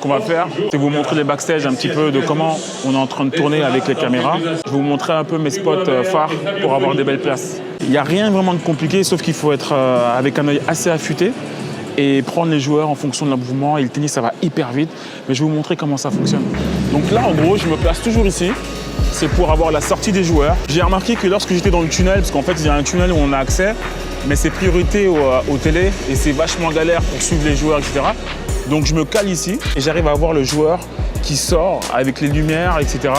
qu'on va faire, c'est vous montrer les backstage un petit peu de comment on est en train de tourner avec les caméras. Je vais vous montrer un peu mes spots phares pour avoir des belles places. Il n'y a rien vraiment de compliqué, sauf qu'il faut être avec un œil assez affûté et prendre les joueurs en fonction de leur mouvement. Et le tennis, ça va hyper vite, mais je vais vous montrer comment ça fonctionne. Donc là, en gros, je me place toujours ici. C'est pour avoir la sortie des joueurs. J'ai remarqué que lorsque j'étais dans le tunnel, parce qu'en fait, il y a un tunnel où on a accès, mais c'est priorité aux télé et c'est vachement galère pour suivre les joueurs, etc. Donc je me cale ici et j'arrive à voir le joueur qui sort avec les lumières, etc.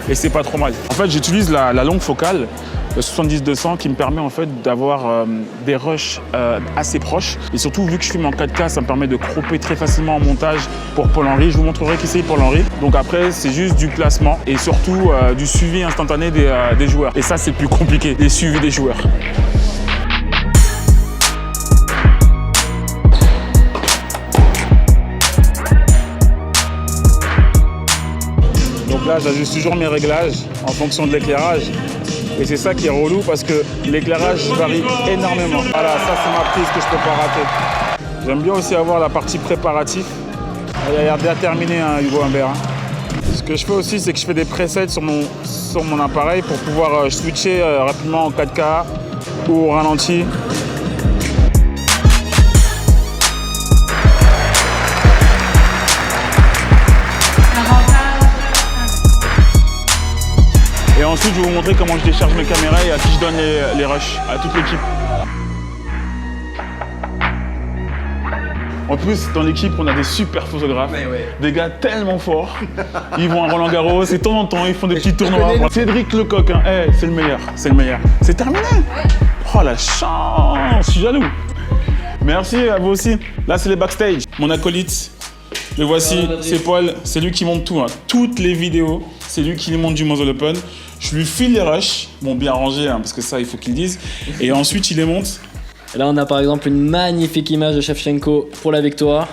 Et c'est pas trop mal. En fait, j'utilise la longue focale, le 70-200, qui me permet en fait d'avoir des rushs assez proches. Et surtout, vu que je filme en 4K, ça me permet de cropper très facilement en montage pour Paul-Henri. Je vous montrerai qui c'est Paul-Henri. Donc après, c'est juste du placement et surtout du suivi instantané des joueurs. Et ça, c'est le plus compliqué, les suivis des joueurs. Donc là, j'ajuste toujours mes réglages en fonction de l'éclairage. Et c'est ça qui est relou parce que l'éclairage varie énormément. Voilà, ça c'est ma prise que je peux pas rater. J'aime bien aussi avoir la partie préparatif. Il a l'air bien terminé, hein, Hugo Humbert. Ce que je fais aussi, c'est que je fais des presets sur mon appareil pour pouvoir switcher rapidement en 4K ou au ralenti. Et ensuite, je vais vous montrer comment je décharge mes caméras et à qui je donne les rushs, à toute l'équipe. En plus, dans l'équipe, on a des super photographes, des gars tellement forts. Ils vont à Roland-Garros et de temps en temps, ils font des petits tournois. Cédric Lecoq, hein. Hey, c'est le meilleur, c'est le meilleur. C'est terminé. Oh la chance, je suis jaloux. Merci à vous aussi. Là, c'est les backstage. Mon acolyte, le voici, c'est Paul. C'est lui qui monte tout, hein. Toutes les vidéos, c'est lui qui les monte du Moselle Open. Je lui file les rushs, bon bien rangés, hein, parce que ça, il faut qu'il dise. Et ensuite, il les monte. Et là, on a par exemple une magnifique image de Shevchenko pour la victoire.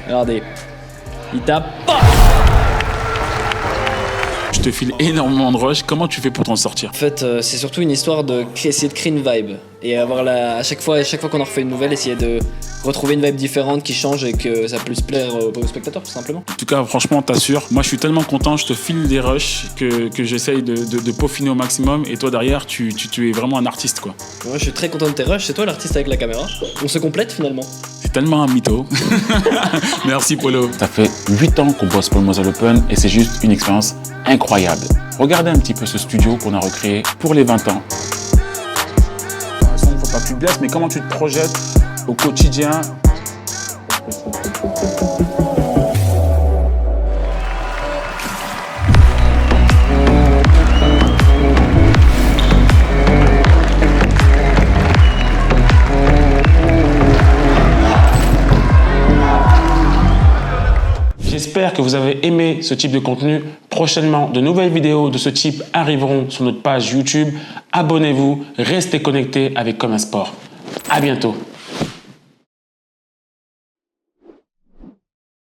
Regardez, il tape. Je te file énormément de rush. Comment tu fais pour t'en sortir? En fait, c'est surtout une histoire d'essayer de créer une vibe. Et avoir à chaque fois qu'on en refait une nouvelle, essayer de retrouver une vibe différente qui change et que ça puisse plaire aux spectateurs, tout simplement. En tout cas, franchement, t'assures. Moi, je suis tellement content. Je te file des rushs que j'essaye de peaufiner au maximum. Et toi, derrière, tu es vraiment un artiste, quoi. Moi, je suis très content de tes rushs. C'est toi l'artiste avec la caméra. On se complète, finalement. C'est tellement un mytho. Merci, Polo. Ça fait 8 ans qu'on bosse pour le Moselle Open et c'est juste une expérience incroyable. Regardez un petit peu ce studio qu'on a recréé pour les 20 ans. De toute façon, il ne faut pas que tu te blesses, mais comment tu te projettes au quotidien? J'espère que vous avez aimé ce type de contenu. Prochainement, de nouvelles vidéos de ce type arriveront sur notre page YouTube. Abonnez-vous, restez connectés avec Comme un Sport. À bientôt.